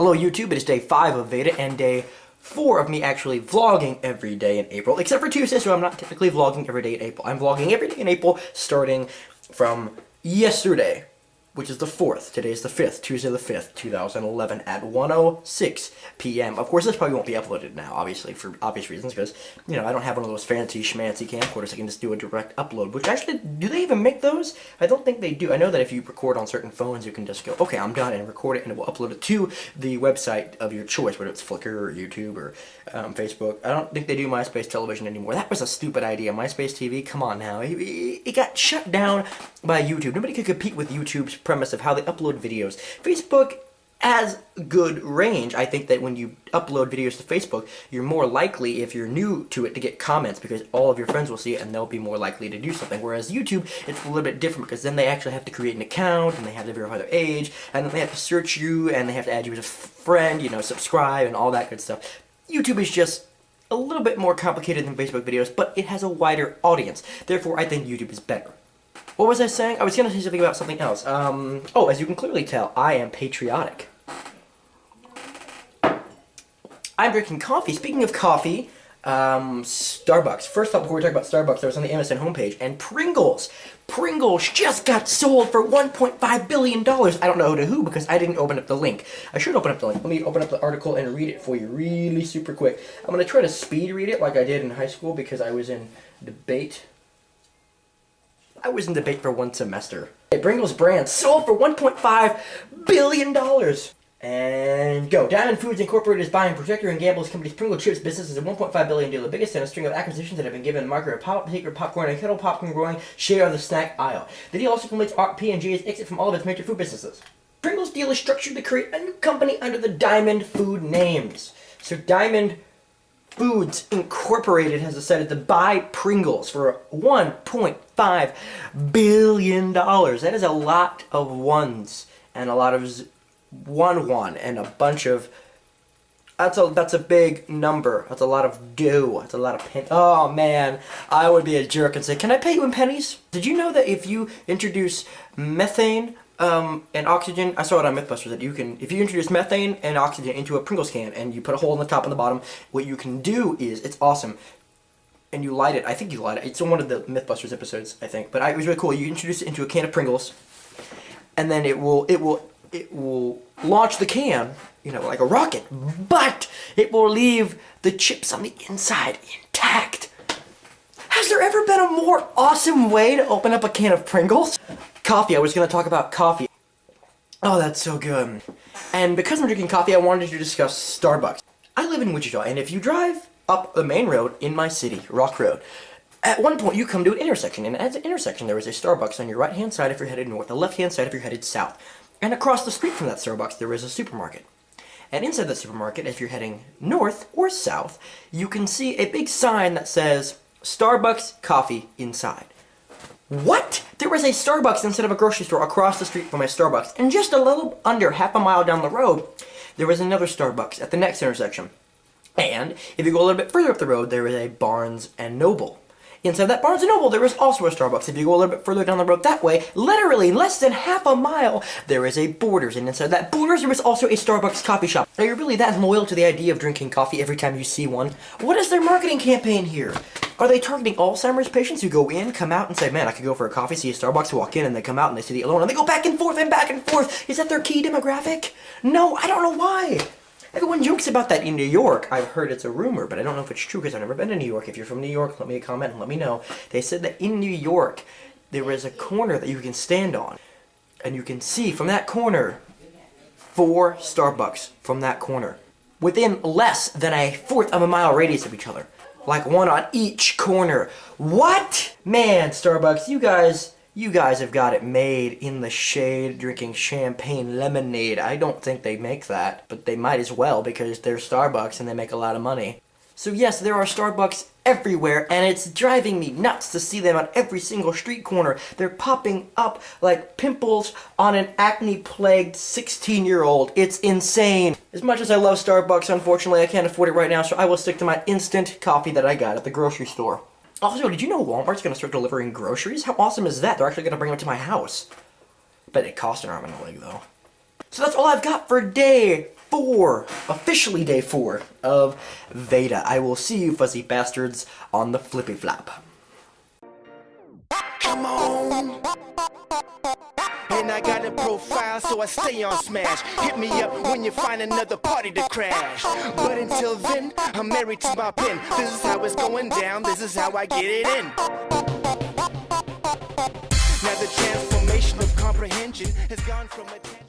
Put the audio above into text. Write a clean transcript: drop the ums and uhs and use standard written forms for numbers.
Hello YouTube, it is day 5 of Veda and day 4 of me actually vlogging every day in April, except for Tuesday, so I'm not typically vlogging every day in April. I'm vlogging every day in April starting from yesterday, which is the 4th. Today is the 5th, Tuesday the 5th, 2011 at 1:06 p.m. Of course, this probably won't be uploaded now, obviously, for obvious reasons, because, you know, I don't have one of those fancy schmancy camcorders. I can just do a direct upload, which actually, do they even make those? I don't think they do. I know that if you record on certain phones, you can just go, okay, I'm done, and record it, and it will upload it to the website of your choice, whether it's Flickr or YouTube or Facebook. I don't think they do MySpace television anymore. That was a stupid idea. MySpace TV, come on now. It got shut down by YouTube. Nobody could compete with YouTube's premise of how they upload videos. Facebook has good range. I think that when you upload videos to Facebook, you're more likely, if you're new to it, to get comments because all of your friends will see it and they'll be more likely to do something. Whereas YouTube, it's a little bit different because then they actually have to create an account and they have to verify their age and then they have to search you and they have to add you as a friend, you know, subscribe and all that good stuff. YouTube is just a little bit more complicated than Facebook videos, but it has a wider audience. Therefore, I think YouTube is better. What was I saying? I was going to say something about something else. Oh, as you can clearly tell, I am patriotic. I'm drinking coffee. Speaking of coffee, Starbucks. First up, before we talk about Starbucks, I was on the MSN homepage, and Pringles. Pringles just got sold for $1.5 billion. I don't know to who, because I didn't open up the link. I should open up the link. Let me open up the article and read it for you really super quick. I'm going to try to speed read it like I did in high school, because I was in debate. I was in debate for one semester. Pringles brand sold for $1.5 billion. And go. Diamond Foods Incorporated is buying Protector & Gamble's company's Pringles chips business is a $1.5 billion deal, the biggest in a string of acquisitions that have been given the market of popcorn and kettle popcorn growing share of the snack aisle. The deal also completes P&G's exit from all of its major food businesses. Pringles deal is structured to create a new company under the Diamond Food names. So Diamond Foods Incorporated has decided to buy Pringles for $1.5 billion. That is a lot of ones and a lot of one and a bunch of. That's a big number. That's a lot of dough. That's a lot of pennies. Oh man, I would be a jerk and say, "Can I pay you in pennies?" Did you know that if you introduce methane and oxygen, I saw it on Mythbusters, that you can, if you introduce methane and oxygen into a Pringles can and you put a hole in the top and the bottom, what you can do is, it's awesome, and you light it. I think you light it. It's in one of the Mythbusters episodes, I think, but it was really cool. You introduce it into a can of Pringles, and then it will launch the can, you know, like a rocket, but it will leave the chips on the inside intact. Has there ever been a more awesome way to open up a can of Pringles? Coffee. I was going to talk about coffee. Oh, that's so good. And because I'm drinking coffee, I wanted to discuss Starbucks. I live in Wichita, and if you drive up the main road in my city, Rock Road, at one point you come to an intersection, and at the intersection there is a Starbucks on your right-hand side if you're headed north, the left-hand side if you're headed south. And across the street from that Starbucks there is a supermarket. And inside the supermarket, if you're heading north or south, you can see a big sign that says, Starbucks coffee inside. What? There was a Starbucks instead of a grocery store across the street from a Starbucks. And just a little under half a mile down the road, there was another Starbucks at the next intersection. And if you go a little bit further up the road, there is a Barnes & Noble. Inside that Barnes & Noble, there is also a Starbucks. If you go a little bit further down the road that way, literally less than half a mile, there is a Borders. And inside that Borders, there is also a Starbucks coffee shop. Are you really that loyal to the idea of drinking coffee every time you see one? What is their marketing campaign here? Are they targeting Alzheimer's patients who go in, come out, and say, man, I could go for a coffee, see a Starbucks, walk in, and they come out and they see the other one, and they go back and forth and back and forth? Is that their key demographic? No, I don't know why. Everyone jokes about that in New York. I've heard it's a rumor, but I don't know if it's true because I've never been to New York. If you're from New York, let me comment and let me know. They said that in New York, there is a corner that you can stand on, and you can see from that corner 4 Starbucks from that corner, within less than a fourth of a mile radius of each other. Like one on each corner. What? Man, Starbucks, you guys have got it made in the shade, drinking champagne lemonade. I don't think they make that, but they might as well because they're Starbucks and they make a lot of money. So yes, there are Starbucks everywhere, and it's driving me nuts to see them on every single street corner. They're popping up like pimples on an acne-plagued 16-year-old. It's insane. As much as I love Starbucks, unfortunately, I can't afford it right now, so I will stick to my instant coffee that I got at the grocery store. Also, did you know Walmart's going to start delivering groceries? How awesome is that? They're actually going to bring them to my house. Bet it costs an arm and a leg, though. So that's all I've got for day 4, officially day 4 of Veda. I will see you fuzzy bastards on the flippy flap. Come on. And I got a profile, so I stay on smash. Hit me up when you find another party to crash. But until then, I'm married to my pen. This is how it's going down, this is how I get it in. Now the transformation of comprehension has gone from a tangent.